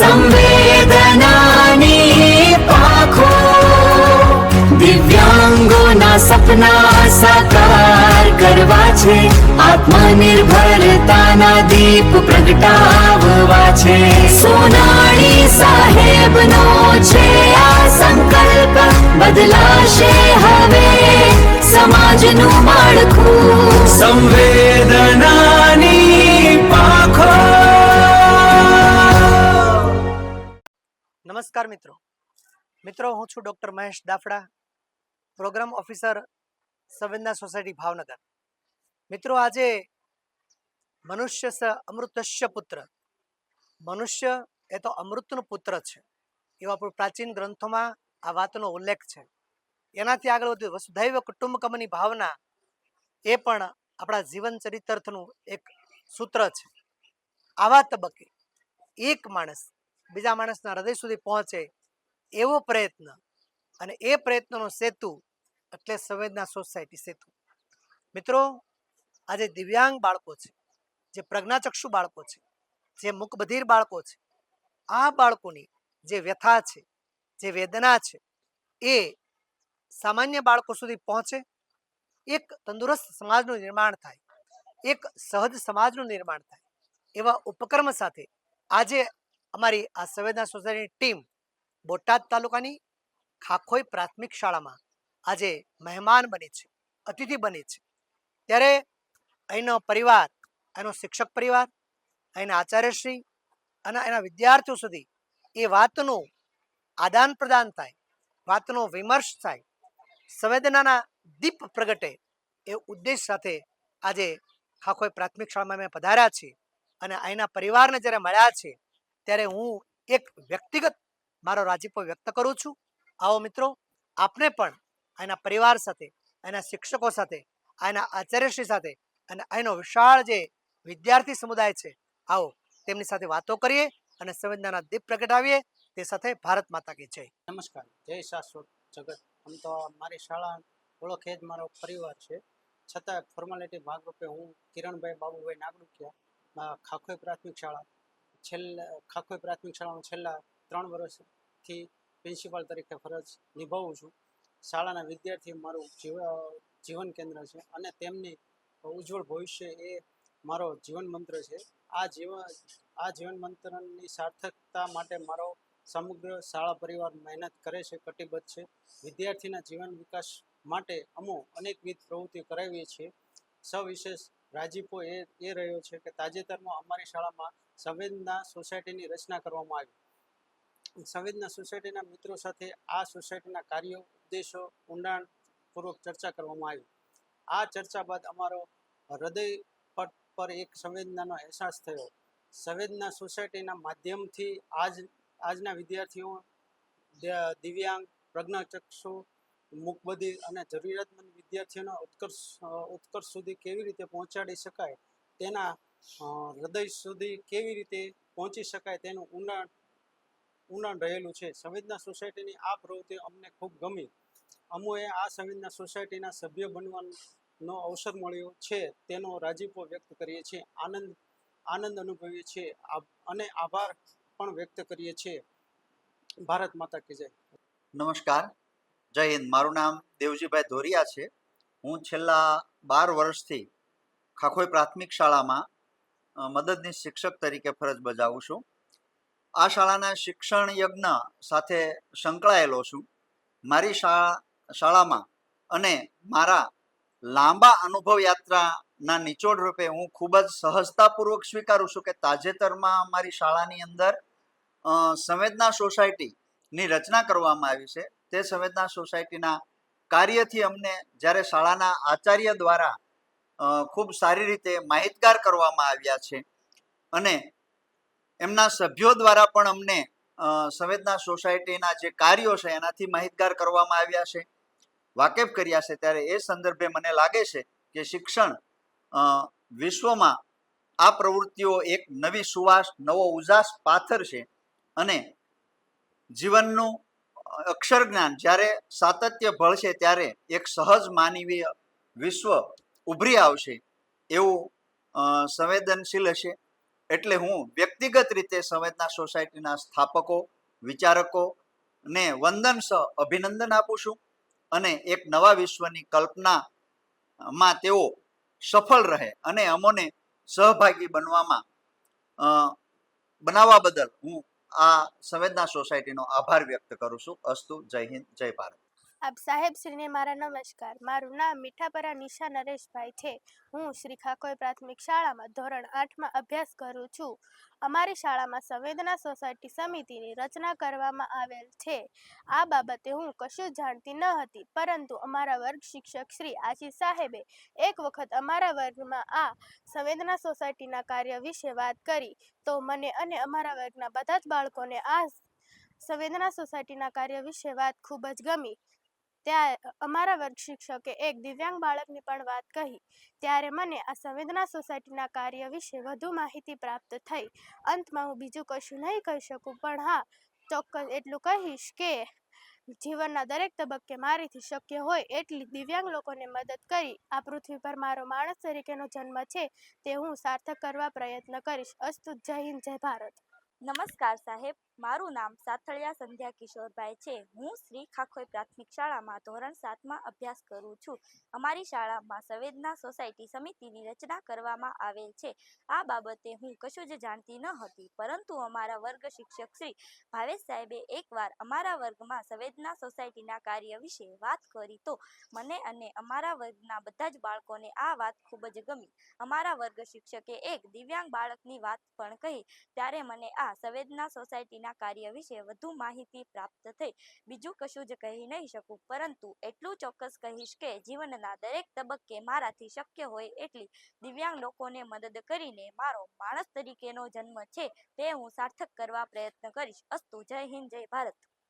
સંવેદનાની પાંખો દિવ્યાંગોના સપના સાકાર કરવા છે, આત્મનિર્ભરતાના દીપ પ્રગટાવવા છે. સોનાણી સાહેબનો છે આ સંકલ્પ, બદલાશે હવે સમાજનું માળખું. સંવેદનાની પાંખો. નમસ્કાર મિત્રો, હું છું doctor Mahesh Dafda, program officer Samvedana society Bhavnagar. મિત્રો, આજે મનુષ્ય સ અમૃતસ્ય પુત્ર, મનુષ્ય એ તો અમૃતનું પુત્ર છે એવા પ્રાચીન ગ્રંથોમાં આ વાતનો ઉલ્લેખ છે. એનાથી આગળ વધ્યું વસુધૈવ કુટુંબકમની ભાવના, એ પણ આપણા જીવન ચરિત્રનું એક સૂત્ર છે. આવા તબક્કે એક માણસ બીજા માણસના હૃદય સુધી પહોંચે એવો પ્રયત્ન, અને એ પ્રયત્નનો સેતુ એટલે સંવેદના સોસાયટી સેતુ. મિત્રો, આજે દિવ્યાંગ બાળકો છે, જે પ્રજ્ઞાચક્ષુ બાળકો છે, જે મૂકબધિર બાળકો છે, આ બાળકોની જે વ્યથા છે, જે વેદના છે, એ સામાન્ય બાળકો સુધી પહોંચે, એક તંદુરસ્ત સમાજનું નિર્માણ થાય, એક સહજ સમાજનું નિર્માણ થાય, એવા ઉપક્રમ સાથે આજે અમારી આ સંવેદના સોસાયટીની ટીમ બોટાદ તાલુકાની ખાખોઈ પ્રાથમિક શાળામાં આજે મહેમાન બની છે, અતિથિ બની છે. ત્યારે અહીંનો પરિવાર, એનો શિક્ષક પરિવાર, અહીંના આચાર્યશ્રી અને એના વિદ્યાર્થીઓ સુધી એ વાતનું આદાન પ્રદાન થાય, વાતનો વિમર્શ થાય, સંવેદનાના દીપ પ્રગટે, એ ઉદ્દેશ સાથે આજે ખાખોઈ પ્રાથમિક શાળામાં અમે પધાર્યા છીએ. અને અહીંના પરિવારને જ્યારે મળ્યા છે ત્યારે હું એક વ્યક્તિગત મારો રાજીપો વ્યક્ત કરું છું. આવો મિત્રો, આપને પણ અહીંના પરિવાર સાથે, અહીંના શિક્ષકો સાથે, અહીંના આચાર્યશ્રી સાથે અને અહીંનો વિશાળ જે વિદ્યાર્થી સમુદાય છે, આવો તેમની સાથે વાતો કરીએ અને સંવેદનાના દીપ પ્રગટાવીએ. તે સાથે ભારત માતા કી જય. નમસ્કાર, જય શાશ્વત જગત. આમ તો મારી શાળા ઓળખે જ મારો પરિવાર છે, છતાં ફોર્માલિટી ભાગરૂપે હું કિરણભાઈ બાબુભાઈ નાગડુકિયા, ખાખોઈ પ્રાથમિક શાળા ખાખોઈ પ્રાથમિક શાળામાં છેલ્લા 3 વર્ષથી પ્રિન્સિપાલ તરીકે ફરજ નિભાવું છું. શાળાના વિદ્યાર્થી મારું જીવન કેન્દ્ર છે અને તેમની ઉજ્જવળ ભવિષ્ય એ મારો જીવન મંત્ર છે. આ જીવન મંત્રની સાર્થકતા માટે મારો સમગ્ર શાળા પરિવાર મહેનત કરે છે, કટિબદ્ધ છે. વિદ્યાર્થીના જીવન વિકાસ માટે અમો અનેકવિધ પ્રવૃત્તિઓ કરાવીએ છીએ. સવિશેષ રાજીપો એ રહ્યો છે કે તાજેતરમાં અમારી શાળામાં સંવેદના સોસાયટીની રચના કરવામાં આવી. સંવેદના સોસાયટીના મિત્રો સાથે આ સોસાયટીના કાર્યો, ઉદ્દેશો ઊંડાણપૂર્વક ચર્ચા કરવામાં આવી. આ ચર્ચા બાદ અમારો હૃદય પટ પર એક સંવેદનાનો અહેસાસ થયો. સંવેદના સોસાયટીના માધ્યમથી આજના વિદ્યાર્થીઓ, દિવ્યાંગ, પ્રજ્ઞાચક્ષુ, મૂકબધિર અને જરૂરિયાતમંદ વિદ્યાર્થીઓના ઉત્કર્ષ સુધી કેવી રીતે પહોંચાડી શકાય, તેના હૃદય સુધી કેવી રીતે પહોંચી શકાય તેનું ઊંડાણ રહેલું છે. સંવેદના સોસાયટીની આ પ્રવૃત્તિ અમને ખૂબ ગમી. અમોએ આ સંવેદના સોસાયટીના સભ્ય બનવાનો અવસર મળ્યો છે તેનો રાજીપો વ્યક્ત કરીએ છીએ, આનંદ અનુભવીએ છીએ અને આભાર પણ વ્યક્ત કરીએ છીએ. ભારત માતા કી જય. નમસ્કાર, જય હિન્દ. મારું નામ દેવજીભાઈ ધોરિયા છે. હું છેલ્લા 12 વર્ષથી ખાખોઈ પ્રાથમિક શાળામાં મદદનીશ શિક્ષક તરીકે ફરજ બજાવું છું. આ શાળાના શિક્ષણ યજ્ઞ સાથે સંકળાયેલો છું. મારી શાળામાં અને મારા લાંબા અનુભવ યાત્રાના નિચોડ રૂપે હું ખૂબ જ સહજતાપૂર્વક સ્વીકારું છું કે તાજેતરમાં મારી શાળાની અંદર સંવેદના સોસાયટીની રચના કરવામાં આવી છે. તે સંવેદના સોસાયટીના કાર્યથી અમને જ્યારે શાળાના આચાર્ય દ્વારા ખૂબ સારી રીતે માહિતગાર કરવામાં આવ્યા છે અને એમના સભ્યો દ્વારા પણ અમને સંવેદના સોસાયટીના જે કાર્યો છે એનાથી માહિતગાર કરવામાં આવ્યા છે, વાકેફ કર્યા છે. ત્યારે એ સંદર્ભે મને લાગે છે કે શિક્ષણ વિશ્વમાં આ પ્રવૃત્તિઓ એક નવી સુવાસ, નવો ઉજાસ પાથર છે અને જીવનનું અક્ષર જ્ઞાન જ્યારે સાતત્ય ભળશે ત્યારે એક સહજ માનવીય વિશ્વ ઉભરી આવશે એવું સંવેદનશીલ હશે. એટલે હું વ્યક્તિગત રીતે સંવેદના સોસાયટીના સ્થાપકો, વિચારકો ને વંદનસહ અભિનંદન આપું છું અને એક નવા વિશ્વની કલ્પનામાં તેઓ સફળ રહે અને અમોને સહભાગી બનાવવા બદલ હું આ સંવેદના સોસાયટીનો આભાર વ્યક્ત કરું છું. અસ્તુ. જય હિન્દ, જય ભારત. આપ સાહેબ શ્રીને મારા નમસ્કાર. મારું નામ મીઠાપરા નિશા નરેશભાઈ છે. હું શ્રી ખાકોઈ પ્રાથમિક શાળામાં ધોરણ 8માં અભ્યાસ કરું છું. અમારી શાળામાં સંવેદના સોસાયટી સમિતિની રચના કરવામાં આવેલ છે. આ બાબતે હું કશું જાણતી ન હતી, પરંતુ અમારા વર્ગ શિક્ષક શ્રી આશીષ સાહેબે એક વખત અમારા વર્ગમાં આ સંવેદના સોસાયટીના કાર્ય વિશે વાત કરી, તો મને અને અમારા વર્ગના બધા જ બાળકોને આ સંવેદના સોસાયટીના કાર્ય વિશે વાત ખૂબ જ ગમી. ત્યાં અમારા વર્ગ શિક્ષકે એક દિવ્યાંગ બાળકની પણ વાત કહી, ત્યારે મને આ સંવેદના સોસાયટીના કાર્ય વિશે વધુ માહિતી પ્રાપ્ત થઈ. અંતમાં હું બીજું કશું નહીં કહી શકું, પણ હા, ચોક્કસ એટલું કહીશ કે જીવનના દરેક તબક્કે મારીથી શક્ય હોય એટલી દિવ્યાંગ લોકોને મદદ કરી આ પૃથ્વી પર મારો માણસ તરીકેનો જન્મ છે તે હું સાર્થક કરવા પ્રયત્ન કરીશ. અસ્તુ. જય હિન્દ, જય ભારત. નમસ્કાર સાહેબ, મારું નામ સાથળિયા સંધ્યા કિશોરભાઈ છે. હું શ્રી ખાખોઈ પ્રાથમિક શાળામાં ધોરણ 7માં અભ્યાસ કરું છું. અમારી શાળામાં સંવેદના સોસાયટી સમિતિની રચના કરવામાં આવેલ છે. આ બાબતે હું કશું જ જાણતી ન હતી, પરંતુ અમારા વર્ગ શિક્ષક શ્રી ભાવેશ સાહેબે એકવાર અમારા વર્ગમાં સંવેદના સોસાયટીના કાર્ય વિશે વાત કરી, તો મને અને અમારા વર્ગના બધા જ બાળકોને આ વાત ખૂબ જ ગમી. અમારા વર્ગ શિક્ષકે એક દિવ્યાંગ બાળકની વાત પણ કહી, ત્યારે મને આ સંવેદના સોસાયટીના કાર્ય વિશે વધુ માહિતી પ્રાપ્ત થઈ. બીજું કશું જ કહી નહીં શકું, પરંતુ એટલું ચોક્કસ કહીશ કે જીવનના દરેક તબક્કે મારાથી શક્ય હોય એટલી દિવ્યાંગ લોકોને મદદ કરીને મારો માણસ તરીકેનો જન્મ છે તે હું સાર્થક કરવા પ્રયત્ન કરીશ. અસ્તુ. જય હિન્દ, જય ભારત.